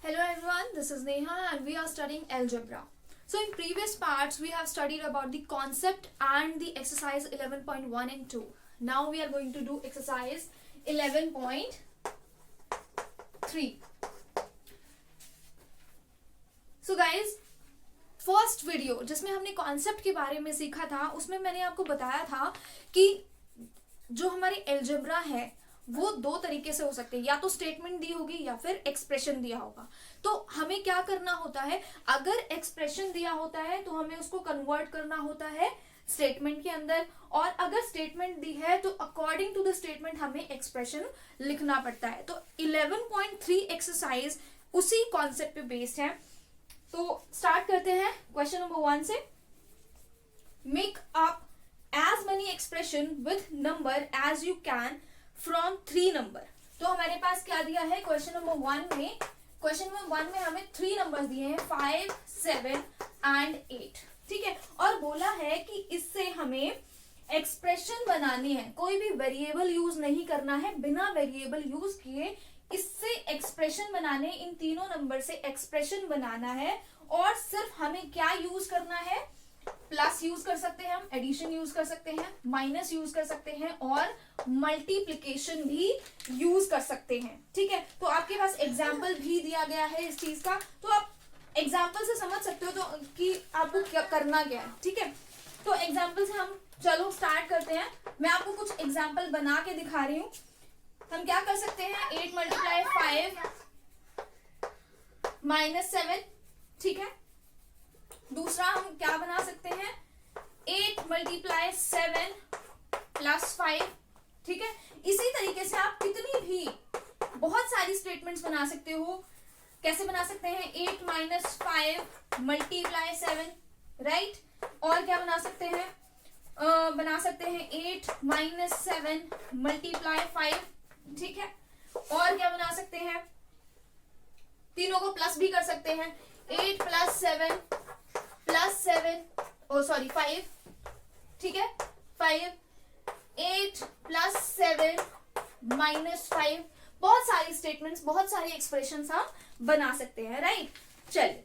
Hello everyone, this is Neha and we are studying algebra. So in previous parts we have studied about the concept and the exercise 11.1 and 2. Now we are going to do exercise 11.3. So guys, first video जिसमें हमने concept के बारे में सीखा था उसमें मैंने आपको बताया था कि जो हमारी एल्जेब्रा है वो दो तरीके से हो सकते हैं, या तो स्टेटमेंट दी होगी या फिर एक्सप्रेशन दिया होगा। तो हमें क्या करना होता है, अगर एक्सप्रेशन दिया होता है तो हमें उसको कन्वर्ट करना होता है स्टेटमेंट के अंदर, और अगर स्टेटमेंट दी है तो अकॉर्डिंग टू द स्टेटमेंट हमें एक्सप्रेशन लिखना पड़ता है। तो 11.3 एक्सरसाइज उसी कॉन्सेप्ट पे बेस्ड है। तो स्टार्ट करते हैं क्वेश्चन नंबर 1 से। Make up as many expression with number as you can from 3 number. तो हमारे पास क्या दिया है क्वेश्चन नंबर 1 में, क्वेश्चन नंबर 1 में हमें 3 नंबर दिए हैं 5, 7 एंड 8। ठीक है, और बोला है कि इससे हमें एक्सप्रेशन बनानी है, कोई भी वेरिएबल यूज नहीं करना है, बिना वेरिएबल यूज किए इससे एक्सप्रेशन बनाने, इन तीनों नंबर से एक्सप्रेशन बनाना है। और सिर्फ हमें क्या यूज करना है, प्लस यूज कर सकते हैं, हम एडिशन यूज कर सकते हैं, माइनस यूज कर सकते हैं और मल्टीप्लिकेशन भी यूज कर सकते हैं। ठीक है, तो आपके पास एग्जाम्पल भी दिया गया है इस चीज का, तो आप एग्जाम्पल से समझ सकते हो तो कि आपको क्या करना क्या है। ठीक है, तो एग्जाम्पल से हम चलो स्टार्ट करते हैं। मैं आपको कुछ एग्जाम्पल बना के दिखा रही हूँ। हम क्या कर सकते हैं, 8 × 5 -7। ठीक है, दूसरा हम क्या बना सकते हैं, 8 × 7 + 5। ठीक है, इसी तरीके से आप कितनी भी बहुत सारी स्टेटमेंट्स बना सकते हो। कैसे बना सकते हैं, 8 - 5 × 7, राइट। और क्या बना सकते हैं, बना सकते हैं 8 - 7 × 5। ठीक है, और क्या बना सकते हैं, तीनों को प्लस भी कर सकते हैं, 8 + 7 + 7 5। ठीक है, 5, 8 + 7 -5। बहुत सारी स्टेटमेंट्स, बहुत सारी एक्सप्रेशंस हम बना सकते हैं, राइट। चलिए,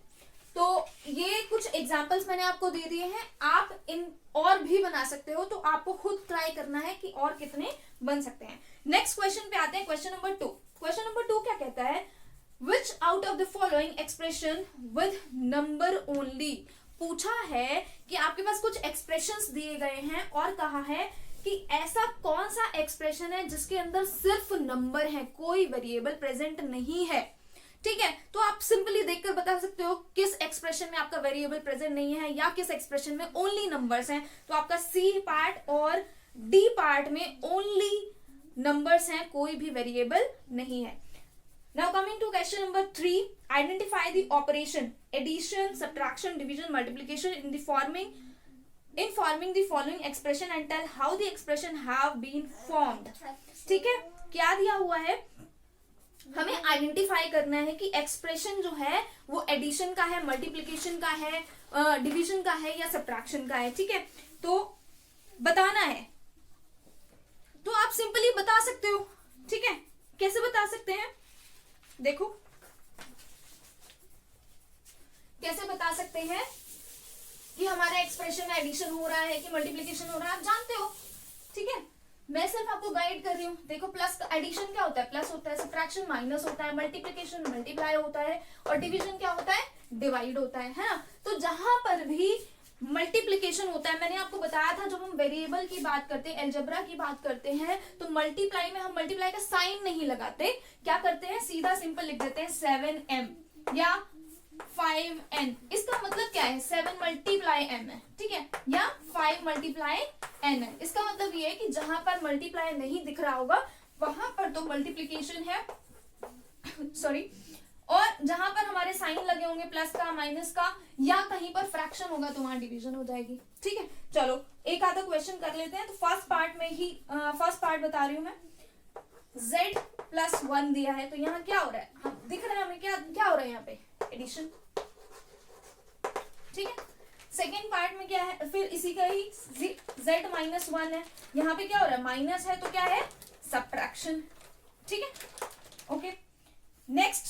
तो ये कुछ एग्जांपल्स मैंने आपको दे दिए हैं, आप इन और भी बना सकते हो, तो आपको खुद ट्राई करना है कि और कितने बन सकते हैं। नेक्स्ट क्वेश्चन पे आते हैं, क्वेश्चन नंबर 2। क्वेश्चन नंबर 2 क्या कहता है, विच out of the following expression with number only. पूछा है कि आपके पास कुछ एक्सप्रेशंस दिए गए हैं और कहा है कि ऐसा कौन सा एक्सप्रेशन है जिसके अंदर सिर्फ नंबर है, कोई वेरिएबल प्रेजेंट नहीं है। ठीक है, तो आप सिंपली देखकर बता सकते हो किस एक्सप्रेशन में आपका वेरिएबल प्रेजेंट नहीं है या किस एक्सप्रेशन में ओनली नंबर्स हैं। तो आपका सी पार्ट और डी पार्ट में ओनली नंबर्स हैं, कोई भी वेरिएबल नहीं है। Now coming to question number 3, identify the operation addition, subtraction, division, multiplication in forming the following expression and tell how the expression have been formed। ठीक है, क्या दिया हुआ है, हमें आइडेंटिफाई करना है कि एक्सप्रेशन जो है वो एडिशन का है, मल्टीप्लिकेशन का है, डिवीजन का है या सब्ट्रैक्शन का है। ठीक है, तो बताना है, तो आप सिंपली बता सकते हो। ठीक है, कैसे बता सकते हैं, देखो कैसे बता सकते हैं कि हमारे एक्सप्रेशन में एडिशन हो रहा है कि मल्टीप्लिकेशन हो रहा है, आप जानते हो। ठीक है, मैं सिर्फ आपको गाइड कर रही हूँ। देखो, प्लस एडिशन क्या होता है, प्लस होता है, सब्ट्रैक्शन माइनस होता है, मल्टीप्लिकेशन मल्टीप्लाई होता है, और डिवीजन क्या होता है, डिवाइड होता है ना। तो जहां पर भी मल्टीप्लिकेशन होता है, मैंने आपको बताया था जब हम वेरिएबल की बात करते हैं, अलजेब्रा की बात करते हैं, तो मल्टीप्लाई में हम मल्टीप्लाई का साइन नहीं लगाते, क्या करते हैं, सीधा सिंपल लिख देते हैं 7m या 5n। इसका मतलब क्या है, 7 × m है। ठीक है, या 5 × n है। इसका मतलब ये है कि जहां पर मल्टीप्लाई नहीं दिख रहा होगा वहां पर तो मल्टीप्लिकेशन है सॉरी, और जहां पर हमारे साइन लगे होंगे प्लस का, माइनस का, या कहीं पर फ्रैक्शन होगा तो वहां डिवीजन हो जाएगी। ठीक है, चलो एक आधा क्वेश्चन कर लेते हैं। तो फर्स्ट पार्ट में ही फर्स्ट पार्ट बता रही हूं मैं, z + 1 दिया है, तो यहाँ क्या हो रहा है, हम दिख रहा है हमें क्या क्या हो रहा है यहाँ पे, एडिशन। ठीक है, सेकेंड पार्ट में क्या है, फिर इसी का ही z -1 है, यहाँ पे क्या हो रहा है, माइनस है, तो क्या है, सब्ट्रैक्शन। ठीक है, ओके। नेक्स्ट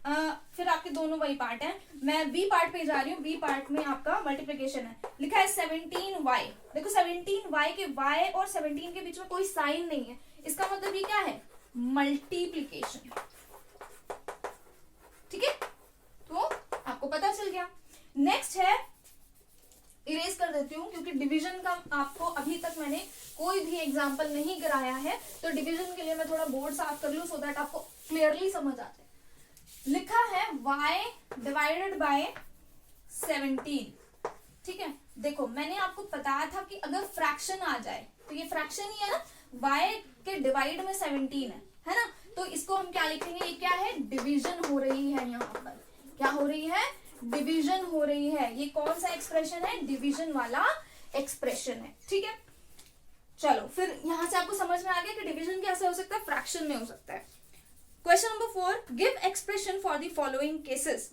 फिर आपके दोनों वही पार्ट हैं। मैं बी पार्ट पे जा रही हूँ। बी पार्ट में आपका मल्टीप्लिकेशन है, लिखा है 17y। देखो 17y के y और 17 के बीच में कोई साइन नहीं है, इसका मतलब ये क्या है, मल्टीप्लिकेशन। ठीक है, तो आपको पता चल गया। नेक्स्ट है, इरेज कर देती हूँ क्योंकि डिवीजन का आपको अभी तक मैंने कोई भी एग्जांपल नहीं कराया है, तो डिवीजन के लिए मैं थोड़ा बोर्ड साफ कर लूं सो दैट आपको क्लियरली समझ आ जाए। लिखा है y डिवाइडेड बाय 17। ठीक है, देखो मैंने आपको बताया था कि अगर फ्रैक्शन आ जाए तो ये फ्रैक्शन ही है ना, y के डिवाइड में 17 है ना, तो इसको हम क्या लिखेंगे, ये क्या है, डिवीजन हो रही है। यहाँ पर क्या हो रही है, डिवीजन हो रही है। ये कौन सा एक्सप्रेशन है, डिवीजन वाला एक्सप्रेशन है। ठीक है, चलो फिर यहां से आपको समझ में आ गया कि डिवीजन कैसे हो सकता है, फ्रैक्शन में हो सकता है। Question number 4, give expression for the following cases.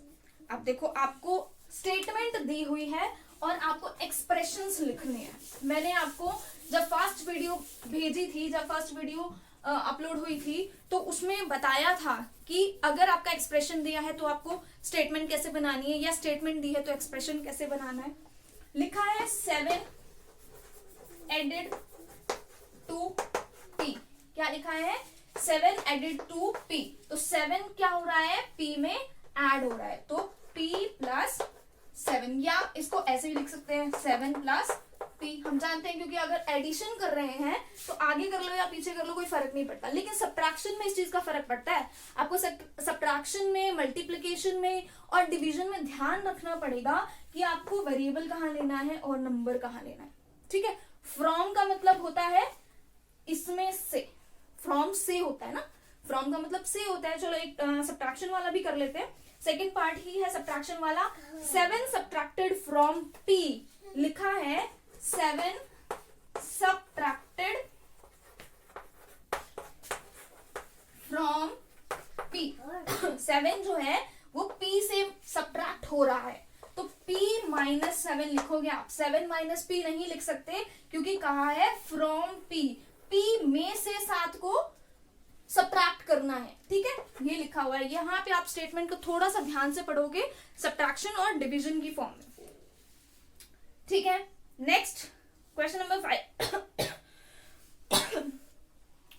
अब देखो आपको स्टेटमेंट दी हुई है और आपको एक्सप्रेशंस लिखने हैं। मैंने आपको जब फर्स्ट वीडियो भेजी थी, जब फर्स्ट वीडियो अपलोड हुई थी, तो उसमें बताया था कि अगर आपका एक्सप्रेशन दिया है तो आपको स्टेटमेंट कैसे बनानी है, या स्टेटमेंट दी है तो एक्सप्रेशन कैसे बनाना है। लिखा है 7 एडेड टू p। क्या लिखा है, 7 एडेड टू p। तो 7 क्या हो रहा है, p में ऐड हो रहा है, तो p प्लस 7, या इसको ऐसे भी लिख सकते हैं 7 प्लस p। हम जानते हैं क्योंकि अगर एडिशन कर रहे हैं तो आगे कर लो या पीछे कर लो कोई फर्क नहीं पड़ता, लेकिन सब्ट्रैक्शन में इस चीज का फर्क पड़ता है। आपको सब्ट्रैक्शन में, मल्टीप्लिकेशन में और डिवीजन में ध्यान रखना पड़ेगा कि आपको वेरिएबल कहाँ लेना है और नंबर कहाँ लेना है। ठीक है, फ्रॉम का मतलब होता है इसमें से, फ्रॉम से होता है ना, फ्रॉम का मतलब से होता है। चलो एक सब्ट्रैक्शन वाला भी कर लेते हैं, सेकेंड पार्ट ही है सब्ट्रैक्शन वाला। 7 सब्ट्रैक्टेड फ्रॉम p, लिखा है 7 सब्ट्रैक्टेड फ्रॉम p। 7 जो है वो p से सब्ट्रैक्ट हो रहा है, तो p माइनस 7 लिखोगे आप। 7 माइनस p नहीं लिख सकते क्योंकि कहा है फ्रॉम p, p में से 7 को सब्ट्रैक्ट करना है। ठीक है, ये लिखा हुआ है। यहाँ पे आप स्टेटमेंट को थोड़ा सा ध्यान से पढ़ोगे सब्ट्रैक्शन और डिवीजन की फॉर्म में। ठीक है, next question number 5।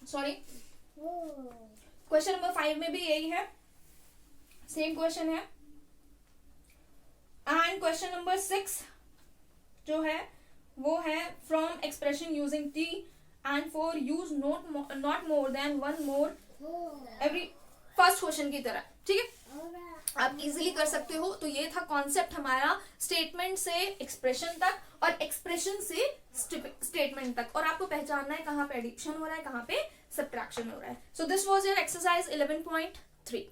Sorry, question number 5 में भी यही है, सेम क्वेश्चन है। एंड क्वेश्चन नंबर 6 जो है वो है from expression using t and for use not more than one more every, first question की तरह। ठीक है, आप इजीली कर सकते हो। तो ये था कॉन्सेप्ट हमारा, स्टेटमेंट से एक्सप्रेशन तक और एक्सप्रेशन से स्टेटमेंट तक, और आपको पहचानना है कहाँ पे एडिशन हो रहा है, कहाँ पे सब्ट्रैक्शन हो रहा है। So this was your exercise 11.3।